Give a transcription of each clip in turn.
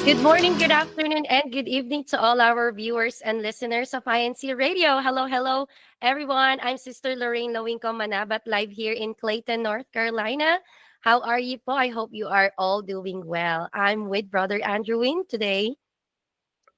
Good morning, good afternoon, and good evening to all our viewers and listeners of INC Radio. Hello, hello, everyone. I'm Sister Lorraine Lawingko Manabat, live here in Clayton, North Carolina. How are you po? I hope you are all doing well. I'm with Brother Andrew Wynn today.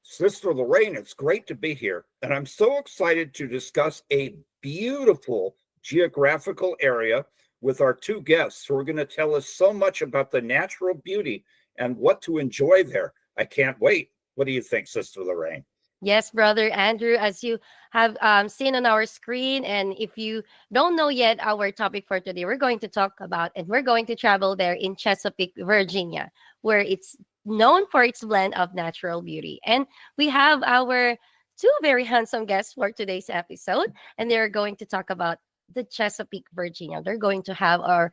Sister Lorraine, it's great to be here, and I'm so excited to discuss a beautiful geographical area with our two guests who are going to tell us so much about the natural beauty and what to enjoy there. I can't wait. What do you think, Sister Lorraine? Yes, Brother Andrew, as you have seen on our screen, and if you don't know yet our topic for today, we're going to talk about and we're going to travel there in Chesapeake, Virginia, where it's known for its blend of natural beauty. And we have our two very handsome guests for today's episode, and they're going to talk about the Chesapeake, Virginia. They're going to have our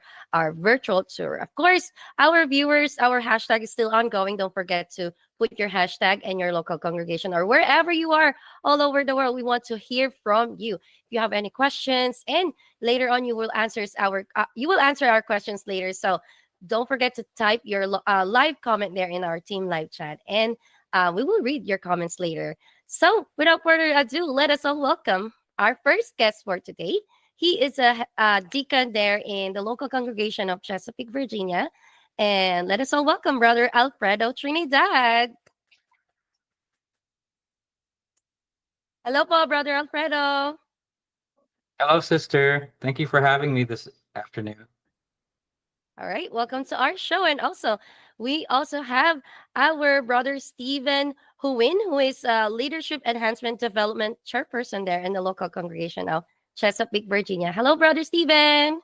virtual tour. Of course, our viewers, our hashtag is still ongoing. Don't forget to put your hashtag and your local congregation or wherever you are all over the world. We want to hear from you. If you have any questions, and later on you will answer our questions later. So don't forget to type your live comment there in our team live chat, and we will read your comments later. So without further ado, let us all welcome our first guest for today. He is a deacon there in the local congregation of Chesapeake, Virginia. And let us all welcome Brother Alfredo Trinidad. Hello po, Brother Alfredo. Hello, sister. Thank you for having me this afternoon. All right, welcome to our show. And also, we also have our brother Stephen Huwin, who is Leadership Enhancement Development Chairperson there in the local congregation of Chesapeake, Virginia. Hello, Brother Stephen.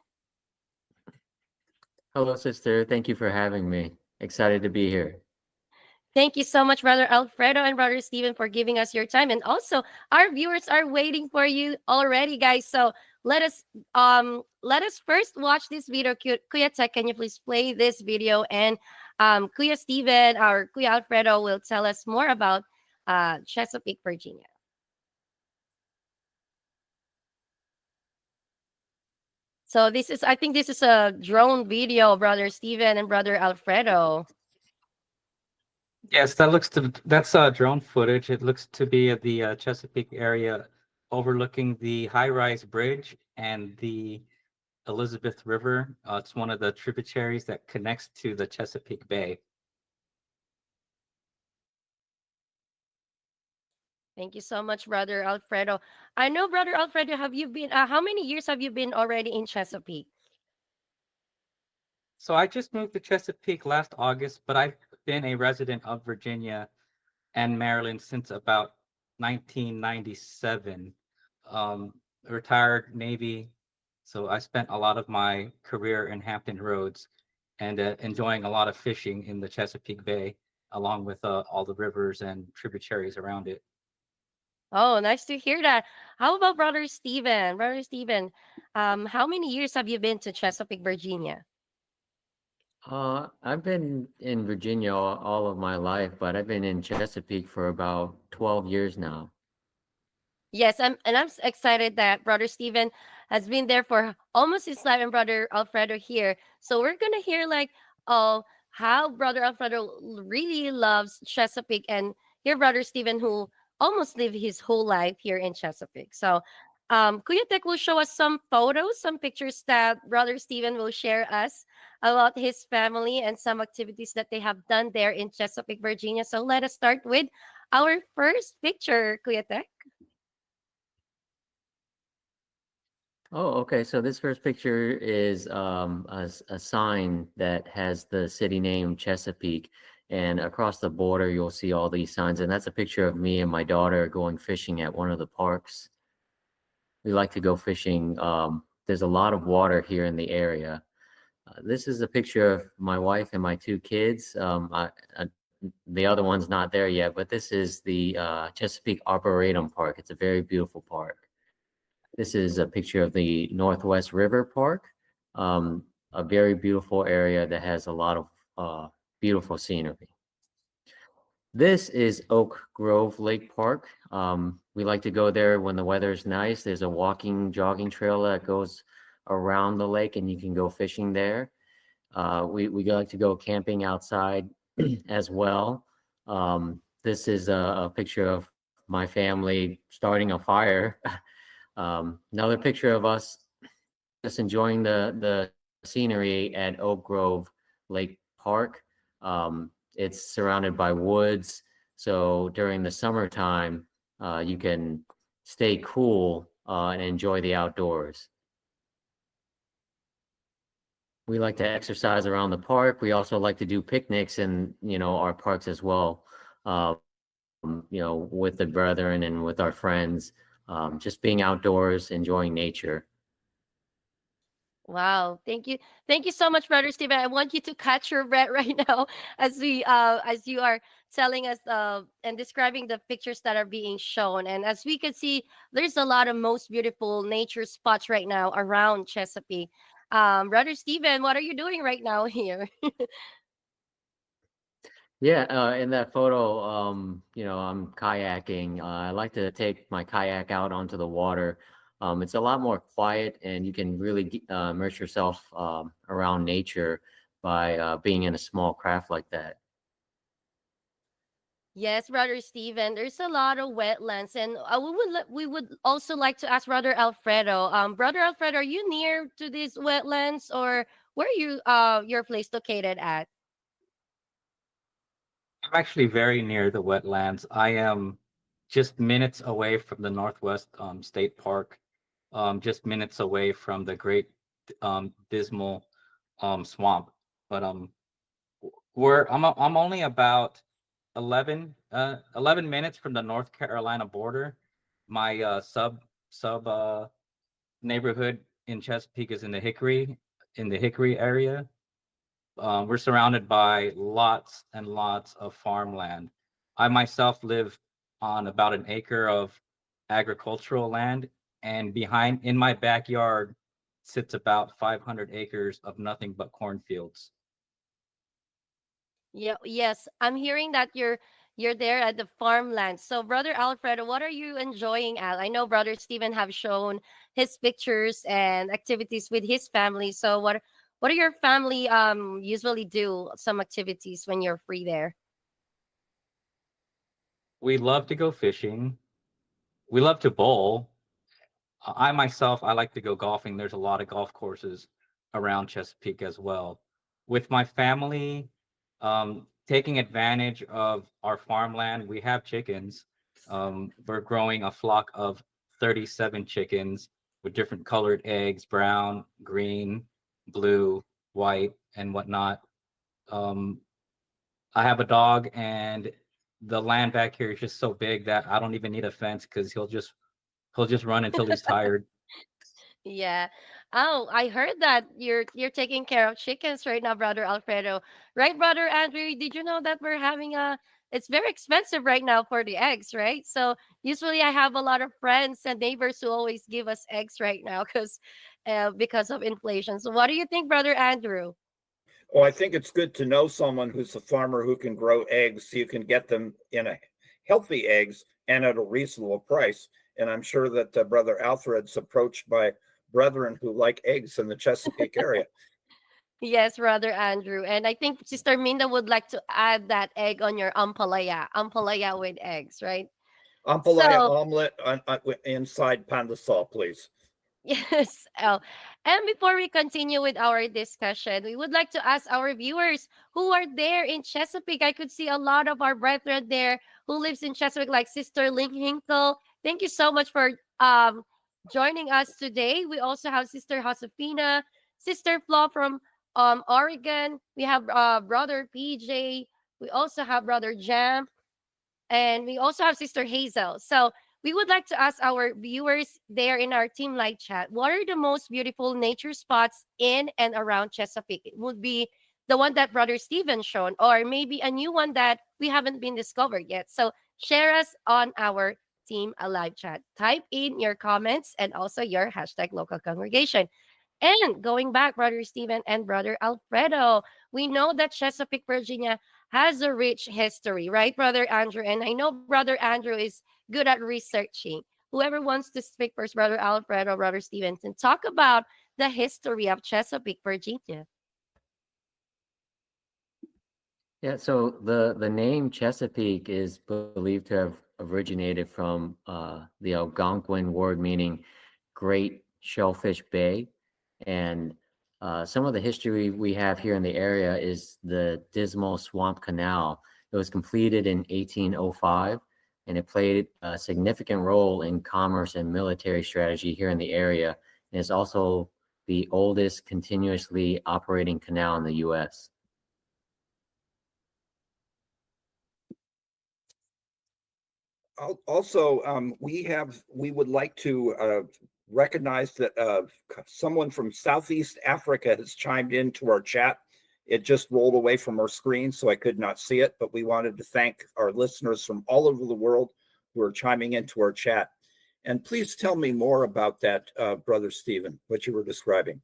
Hello, sister. Thank you for having me. Excited to be here. Thank you so much, Brother Alfredo and Brother Stephen, for giving us your time. And also, our viewers are waiting for you already, guys. So let us first watch this video. Kuya Tech, can you please play this video? And Kuya Stephen, our Kuya Alfredo, will tell us more about Chesapeake, Virginia. So I think this is a drone video, Brother Stephen and Brother Alfredo. Yes, that's drone footage. It looks to be at the Chesapeake area overlooking the high-rise bridge and the Elizabeth River. It's one of the tributaries that connects to the Chesapeake Bay. Thank you so much, Brother Alfredo. I know, Brother Alfredo, have you been, how many years have you been already in Chesapeake? So I just moved to Chesapeake last August, but I've been a resident of Virginia and Maryland since about 1997. Retired Navy, so I spent a lot of my career in Hampton Roads and enjoying a lot of fishing in the Chesapeake Bay, along with all the rivers and tributaries around it. Oh, nice to hear that. How about Brother Stephen? Brother Stephen, how many years have you been to Chesapeake, Virginia? I've been in Virginia all of my life, but I've been in Chesapeake for about 12 years now. Yes, I'm excited that Brother Stephen has been there for almost his life, and Brother Alfredo here. So we're gonna hear like how Brother Alfredo really loves Chesapeake, and hear Brother Stephen who almost lived his whole life here in Chesapeake. So Kuya Tek will show us some photos, some pictures that Brother Stephen will share us about his family and some activities that they have done there in Chesapeake, Virginia. So let us start with our first picture, Kuya Tek. Oh, okay. So this first picture is a sign that has the city name Chesapeake, and across the border you'll see all these signs, and that's a picture of me and my daughter going fishing at one of the parks. We like to go fishing. There's a lot of water here in the area. This is a picture of my wife and my two kids. The other one's not there yet, but this is the Chesapeake Arboretum Park. It's a very beautiful park. This is a picture of the Northwest River Park, a very beautiful area that has a lot of beautiful scenery. This is Oak Grove Lake Park. We like to go there when the weather is nice. There's a jogging trail that goes around the lake, and you can go fishing there. We like to go camping outside as well. This is a picture of my family starting a fire. Another picture of us just enjoying the scenery at Oak Grove Lake Park. It's surrounded by woods, so during the summertime, you can stay cool and enjoy the outdoors. We like to exercise around the park. We also like to do picnics in, our parks as well. With the brethren and with our friends, just being outdoors, enjoying nature. Wow, thank you so much, brother Steven. I want you to catch your breath right now as you are telling us and describing the pictures that are being shown. And as we can see, there's a lot of most beautiful nature spots right now around Chesapeake. Brother Steven, what are you doing right now here? Yeah, in that photo, I'm kayaking. I like to take my kayak out onto the water. It's a lot more quiet, and you can really immerse yourself around nature by being in a small craft like that. Yes, brother Steven, there's a lot of wetlands, and we would also like to ask brother Alfredo. Brother Alfredo, are you near to these wetlands, or where you your place located at? I'm actually very near the wetlands. I am just minutes away from the Northwest State Park, just minutes away from the Great Dismal Swamp. But I'm only about 11 minutes from the North Carolina border. My sub neighborhood in Chesapeake is in the Hickory area. We're surrounded by lots and lots of farmland. I myself live on about an acre of agricultural land, and behind in my backyard sits about 500 acres of nothing but cornfields. Yeah, yes, I'm hearing that you're there at the farmland. So, brother Alfredo, what are you enjoying at? I know brother Stephen have shown his pictures and activities with his family. So, what do your family usually do some activities when you're free there? We love to go fishing. We love to bowl. I myself, I like to go golfing. There's a lot of golf courses around Chesapeake as well. With my family, taking advantage of our farmland, we have chickens. We're growing a flock of 37 chickens with different colored eggs, brown, green, blue, white, and whatnot. Um, I have a dog, and the land back here is just so big that I don't even need a fence because he'll just run until he's tired. Yeah. Oh, I heard that you're taking care of chickens right now, brother Alfredo. Right, brother Andrew? Did you know that we're having a it's very expensive right now for the eggs, right? So usually I have a lot of friends and neighbors who always give us eggs right now because of inflation. So what do you think, brother Andrew? Oh, I think it's good to know someone who's a farmer who can grow eggs so you can get them in a healthy eggs and at a reasonable price. And I'm sure that Brother Alfred's approached by brethren who like eggs in the Chesapeake area. Yes, brother Andrew. And I think Sister Minda would like to add that egg on your ampalaya with eggs, right? Ampalaya So omelet inside pandesal, please. yes. Oh. And before we continue with our discussion, we would like to ask our viewers who are there in Chesapeake. I could see a lot of our brethren there who lives in Chesapeake, like Sister Ling Hinkle. Thank you so much for joining us today. We also have Sister Josefina, Sister Flo from Oregon. We have Brother PJ. We also have Brother Jam, and we also have Sister Hazel. So we would like to ask our viewers there in our team live chat, what are the most beautiful nature spots in and around Chesapeake? It would be the one that Brother Steven shown, or maybe a new one that we haven't been discovered yet. So share us on our team live chat. Type in your comments and also your hashtag local congregation. And going back, Brother Stephen and Brother Alfredo, we know that Chesapeake, Virginia has a rich history, right, Brother Andrew? And I know Brother Andrew is good at researching. Whoever wants to speak first, Brother Alfredo, Brother Stevenson, talk about the history of Chesapeake, Virginia. Yeah, so the name Chesapeake is believed to have originated from the Algonquin word meaning Great Shellfish Bay, and some of the history we have here in the area is the Dismal Swamp Canal. It was completed in 1805, and it played a significant role in commerce and military strategy here in the area, and it's also the oldest continuously operating canal in the U.S. Also, we would like to recognize that someone from Southeast Africa has chimed into our chat. It just rolled away from our screen, so I could not see it. But we wanted to thank our listeners from all over the world who are chiming into our chat. And please tell me more about that, Brother Stephen, what you were describing.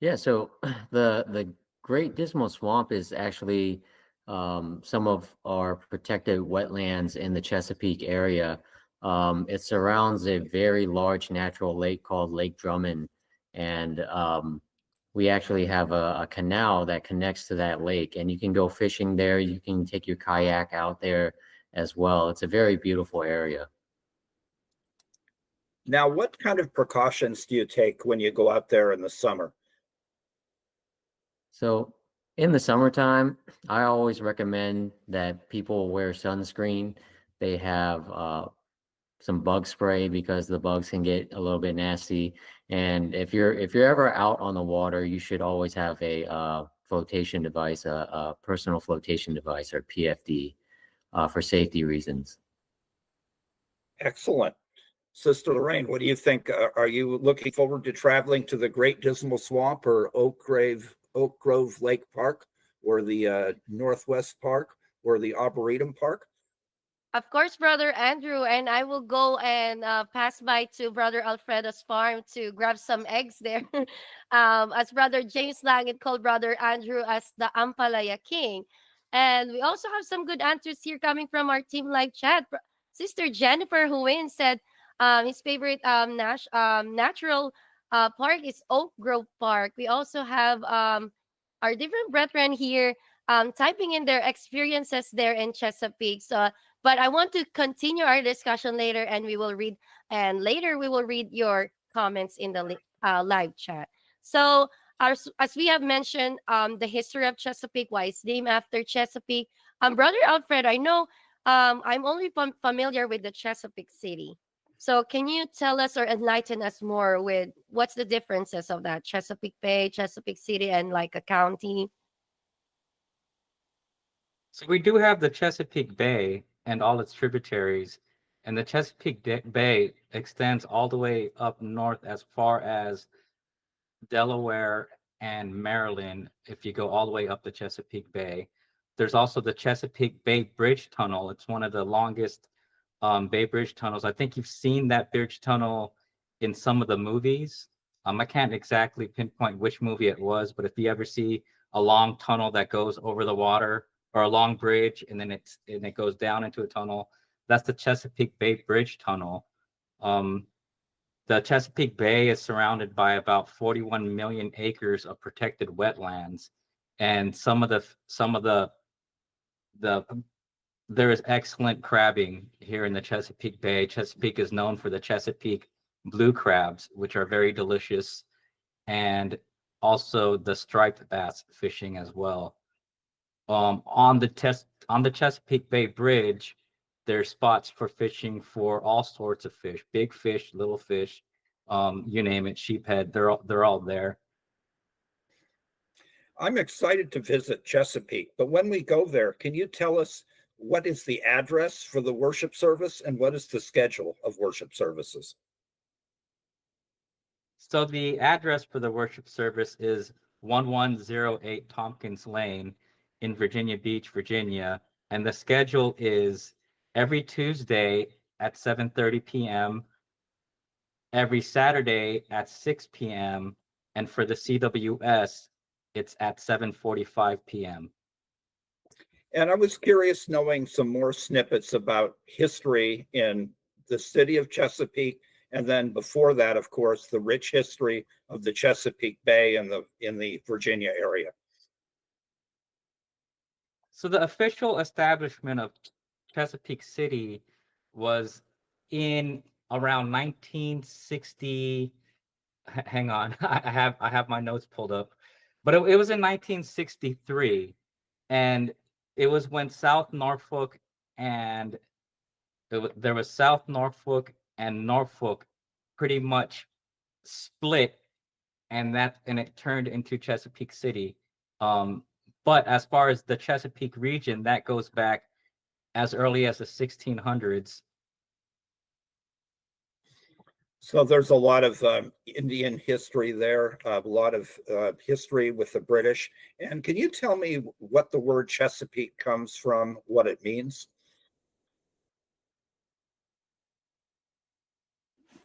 Yeah, so the Great Dismal Swamp is actually some of our protected wetlands in the Chesapeake area. It surrounds a very large natural lake called Lake Drummond, and we actually have a canal that connects to that lake, and you can go fishing there. You can take your kayak out there as well. It's a very beautiful area. Now, what kind of precautions do you take when you go out there in the summer? So in the summertime, I always recommend that people wear sunscreen. They have some bug spray because the bugs can get a little bit nasty. And if you're ever out on the water, you should always have a flotation device, a personal flotation device, or PFD, for safety reasons. Excellent. Sister Lorraine, what do you think? Are you looking forward to traveling to the Great Dismal Swamp or Oak Grove Lake Park, or the Northwest Park, or the Arboretum Park? Of course, Brother Andrew, and I will go and pass by to Brother Alfredo's farm to grab some eggs there. As Brother James Langit called Brother Andrew as the Ampalaya King. And we also have some good answers here coming from our team live chat. Sister Jennifer Huin said his favorite natural park is Oak Grove Park. We also have our different brethren here typing in their experiences there in Chesapeake. So but I want to continue our discussion later, and later we will read your comments in the live chat. So, as we have mentioned, the history of Chesapeake, why it's named after Chesapeake. Brother Alfred, I know I'm only familiar with the Chesapeake City. So, can you tell us or enlighten us more with what's the differences of that Chesapeake Bay, Chesapeake City, and like a county? So we do have the Chesapeake Bay and all its tributaries, and the Chesapeake Bay extends all the way up north as far as Delaware and Maryland. If you go all the way up the Chesapeake Bay, there's also the Chesapeake Bay Bridge Tunnel. It's one of the longest Bay Bridge tunnels. I think you've seen that bridge tunnel in some of the movies. I can't exactly pinpoint which movie it was, but if you ever see a long tunnel that goes over the water, or a long bridge, and then it goes down into a tunnel, that's the Chesapeake Bay Bridge Tunnel. The Chesapeake Bay is surrounded by about 41 million acres of protected wetlands, and the there is excellent crabbing here in the Chesapeake Bay. Chesapeake is known for the Chesapeake blue crabs, which are very delicious, and also the striped bass fishing as well. On the Chesapeake Bay Bridge, there's spots for fishing for all sorts of fish, big fish, little fish, you name it, sheephead, they're all there. I'm excited to visit Chesapeake, but when we go there, can you tell us what is the address for the worship service and what is the schedule of worship services? So the address for the worship service is 1108 Tompkins Lane in Virginia Beach, Virginia, and the schedule is every Tuesday at 7:30 p.m., every Saturday at 6 p.m., and for the CWS, it's at 7:45 p.m. And I was curious knowing some more snippets about history in the city of Chesapeake, and then before that, of course, the rich history of the Chesapeake Bay and in the Virginia area. So the official establishment of Chesapeake City was in around 1960. Hang on, I have my notes pulled up, but it was in 1963, and it was when South Norfolk and there was South Norfolk and Norfolk pretty much split, and it turned into Chesapeake City. Um, but as far as the Chesapeake region, that goes back as early as the 1600s. So there's a lot of Indian history there, a lot of history with the British. And can you tell me what the word Chesapeake comes from, what it means?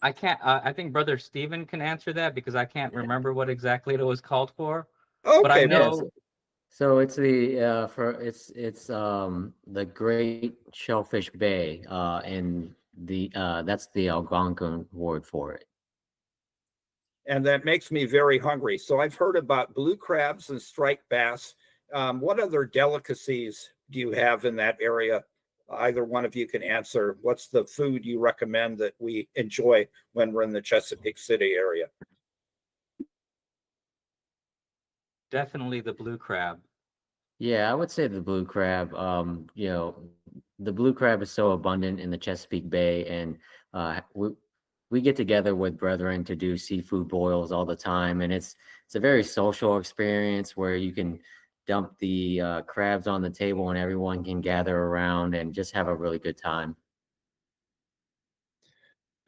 I can't. I think Brother Stephen can answer that because I can't remember what exactly it was called for. But I Okay, Yes. know So it's the Great Shellfish Bay, and that's the Algonquin word for it. and that makes me very hungry. So I've heard about blue crabs and striped bass. What other delicacies do you have in that area? Either one of you can answer. What's the food you recommend that we enjoy when we're in the Chesapeake City area? definitely the blue crab. Yeah, I would say the blue crab. The blue crab is so abundant in the Chesapeake Bay, and we get together with brethren to do seafood boils all the time, and it's a very social experience where you can dump the crabs on the table and everyone can gather around and just have a really good time.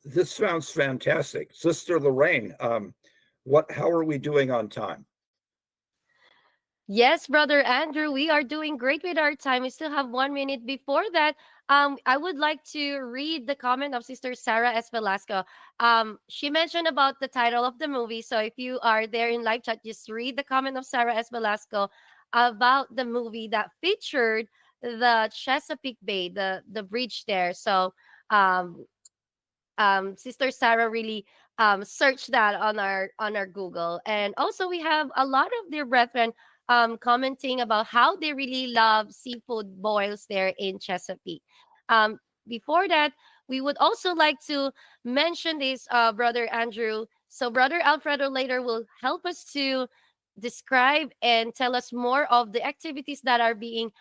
This sounds fantastic. Sister Lorraine, how are we doing on time? Yes, Brother Andrew, we are doing great with our time. We still have 1 minute. Before that, I would like to read the comment of Sister Sarah S. Velasco. She mentioned about the title of the movie. So if you are there in live chat, just read the comment of Sarah S. Velasco about the movie that featured the Chesapeake Bay, the bridge there. So um, Sister Sarah really searched that on our Google, and also we have a lot of their brethren commenting about how they really love seafood boils there in Chesapeake. Um, Before that, we would also like to mention this, Brother Andrew. So Brother Alfredo later will help us to describe and tell us more of the activities that are being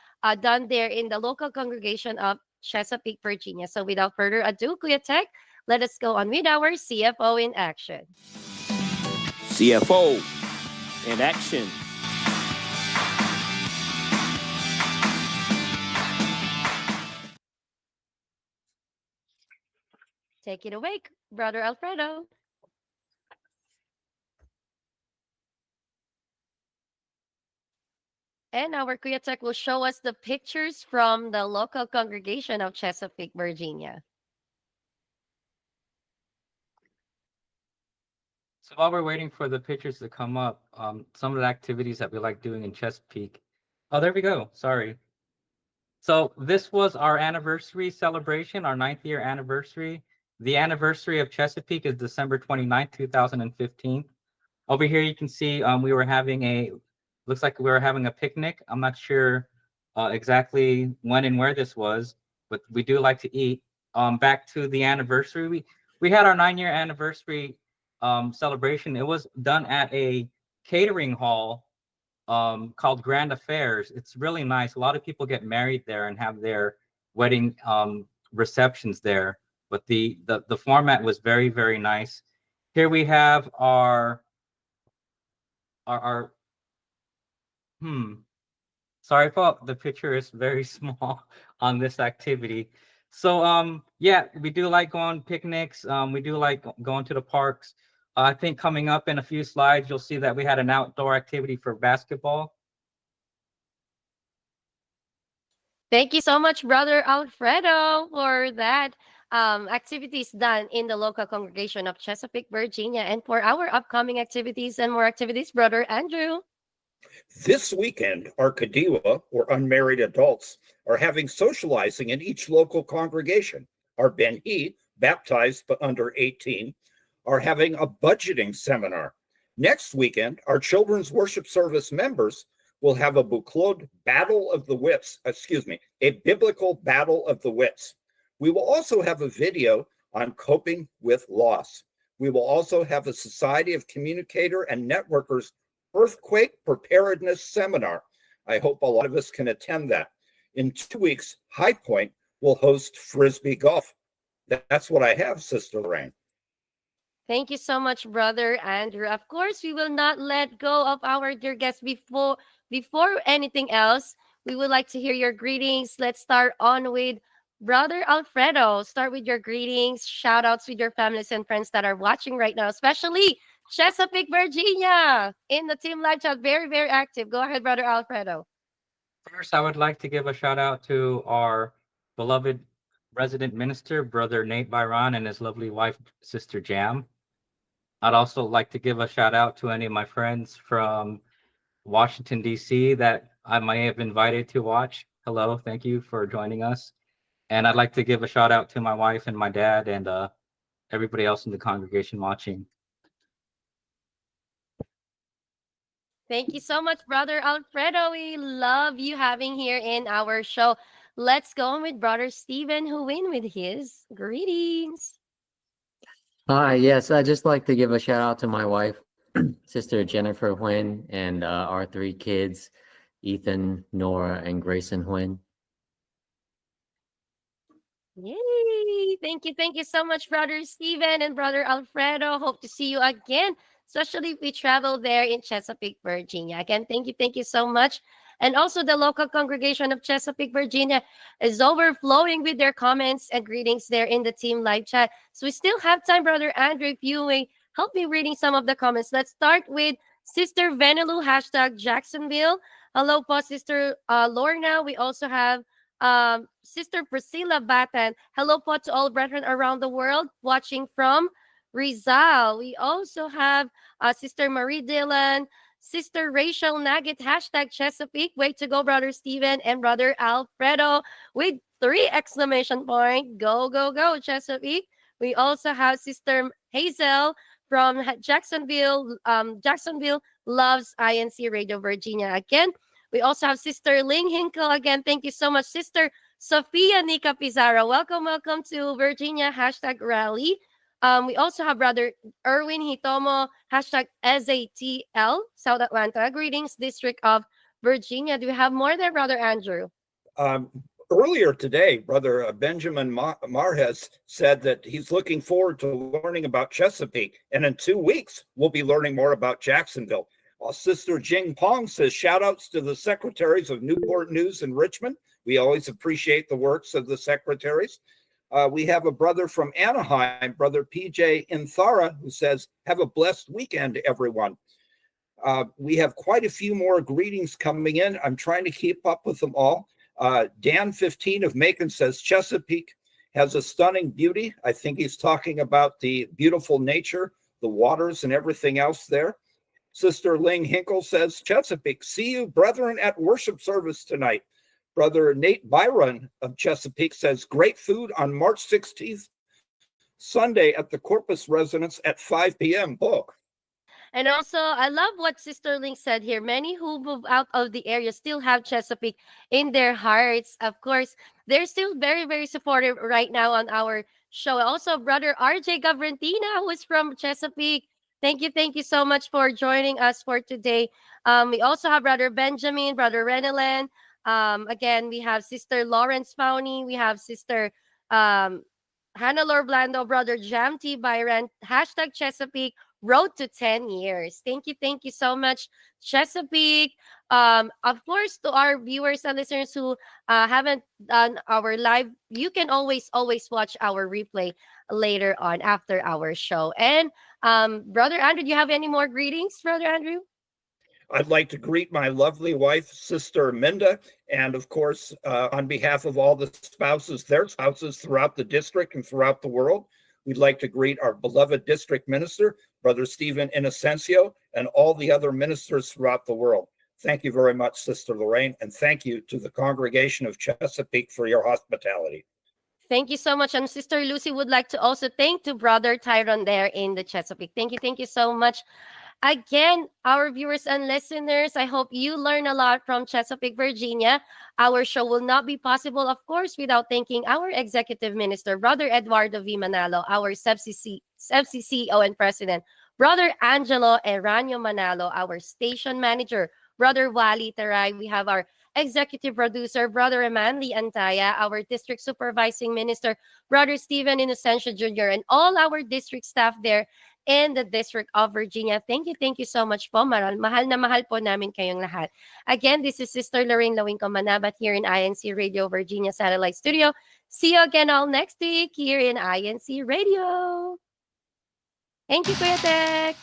done there in the local congregation of Chesapeake, Virginia. So without further ado, Kuya Tech, let us go on with our CFO in action. CFO in action. Take it away, Brother Alfredo. And our Kuya Tech will show us the pictures from the local congregation of Chesapeake, Virginia. So while we're waiting for the pictures to come up, some of the activities that we like doing in Chesapeake. Oh, there we go. Sorry. So this was our anniversary celebration, our 9th year anniversary. The anniversary of Chesapeake is December 29th, 2015. Over here, you can see looks like we were having a picnic. I'm not sure exactly when and where this was, but we do like to eat. Back to the anniversary, we had our 9-year anniversary celebration. It was done at a catering hall called Grand Affairs. It's really nice. A lot of people get married there and have their wedding receptions there. But the format was very, very nice. Here we have our sorry if the picture is very small on this activity. So yeah, we do like going picnics. We do like going to the parks. I think coming up in a few slides, you'll see that we had an outdoor activity for basketball. Thank you so much, Brother Alfredo, for that activities done in the local congregation of Chesapeake, Virginia. And for our upcoming activities and more activities, Brother Andrew. This weekend, our Kadiwa, or unmarried adults, are having socializing in each local congregation. Our Ben-He, baptized but under 18, are having a budgeting seminar. Next weekend, our children's worship service members We'll have a Buklod battle of the wits, a biblical battle of the wits. We will also have a video on coping with loss. We will also have a Society of Communicator and Networkers Earthquake Preparedness Seminar. I hope a lot of us can attend that. In 2 weeks, High Point will host Frisbee Golf. That's what I have, Sister Lorraine. Thank you so much, Brother Andrew. Of course, we will not let go of our dear guests before anything else. We would like to hear your greetings. Let's start on with Brother Alfredo. Start with your greetings, shout outs with your families and friends that are watching right now, especially Chesapeake, Virginia, in the Team Live Chat. Very, very active. Go ahead, Brother Alfredo. First, I would like to give a shout out to our beloved resident minister, Brother Nate Byron, and his lovely wife, Sister Jam. I'd also like to give a shout out to any of my friends from Washington, D.C. that I may have invited to watch. Hello, thank you for joining us. And I'd like to give a shout out to my wife and my dad and everybody else in the congregation watching. Thank you so much, Brother Alfredo. We love you having here in our show. Let's go on with Brother Stephen, who win with his greetings. Hi, yes, I'd just like to give a shout out to my wife, Sister Jennifer Huynh, and our 3 kids, Ethan, Nora, and Grayson Huynh. Yay! Thank you so much, Brother Stephen and Brother Alfredo. Hope to see you again, especially if we travel there in Chesapeake, Virginia. Again, thank you so much. And also, the local congregation of Chesapeake, Virginia is overflowing with their comments and greetings there in the Team Live Chat. So we still have time, Brother Andrew, if you may help me reading some of the comments. Let's start with Sister Venelu, hashtag Jacksonville. Hello po, Sister Lorna. We also have Sister Priscilla Batan. Hello po to all brethren around the world watching from Rizal. We also have Sister Marie Dillon, Sister Rachel Nugget, hashtag Chesapeake. Way to go, Brother Stephen and Brother Alfredo with 3 exclamation point. Go, go, go, Chesapeake. We also have Sister Hazel from Jacksonville. Jacksonville loves INCRadio Virginia again. We also have Sister Ling Hinkle again. Thank you so much, Sister Sophia Nika Pizarro. Welcome to Virginia, hashtag rally. We also have Brother Erwin Hitomo, hashtag SATL, South Atlanta. Greetings, District of Virginia. Do we have more there, Brother Andrew? Earlier today, Brother Benjamin Marhez said that he's looking forward to learning about Chesapeake, and in 2 weeks, we'll be learning more about Jacksonville. Sister Jing Pong says, shout outs to the secretaries of Newport News and Richmond. We always appreciate the works of the secretaries. We have a brother from Anaheim, Brother PJ Inthara, who says, have a blessed weekend, everyone. We have quite a few more greetings coming in. I'm trying to keep up with them all. Dan 15 of Macon says, Chesapeake has a stunning beauty. I think he's talking about the beautiful nature, the waters and everything else there. Sister Ling Hinkle says, Chesapeake, see you, brethren, at worship service tonight. Brother Nate Byron of Chesapeake says, great food on March 16th, Sunday at the Corpus Residence at 5 p.m. Book. And also, I love what Sister Link said here. Many who move out of the area still have Chesapeake in their hearts. Of course, they're still very, very supportive right now on our show. Also, Brother RJ Gavrentina, who is from Chesapeake. Thank you so much for joining us for today. We also have Brother Benjamin, Brother Renelan. Again, we have Sister Lawrence Fowney. We have Sister Hannah Lorblando, Brother Jam T. Byron, hashtag Chesapeake, road to 10 years. Thank you so much, Chesapeake. Of course, to our viewers and listeners who haven't done our live, you can always watch our replay later on after our show. And Brother Andrew, do you have any more greetings, Brother Andrew? I'd like to greet my lovely wife, Sister Minda, and of course, on behalf of all the spouses, their spouses throughout the district and throughout the world, we'd like to greet our beloved district minister, Brother Stephen Inocencio, and all the other ministers throughout the world. Thank you very much, Sister Lorraine, and thank you to the congregation of Chesapeake for your hospitality. Thank you so much. And Sister Lucy would like to also thank to Brother Tyron there in the Chesapeake. Thank you so much. Again, our viewers and listeners, I hope you learn a lot from Chesapeake, Virginia. Our show will not be possible, of course, without thanking our Executive Minister, Brother Eduardo V. Manalo, our CEBSI CEO and President, Brother Angelo Eranio Manalo, our Station Manager, Brother Wally Taray. We have our Executive Producer, Brother Emanli Antaya, our District Supervising Minister, Brother Stephen Inocencio Jr., and all our district staff there in the District of Virginia. Thank you so much po. Mahal na mahal po namin kayong lahat. Again, this is Sister Lorraine Lawingco Manabat here in INC Radio Virginia Satellite Studio. See you again all next week here in INC Radio. Thank you, Kuya Tek.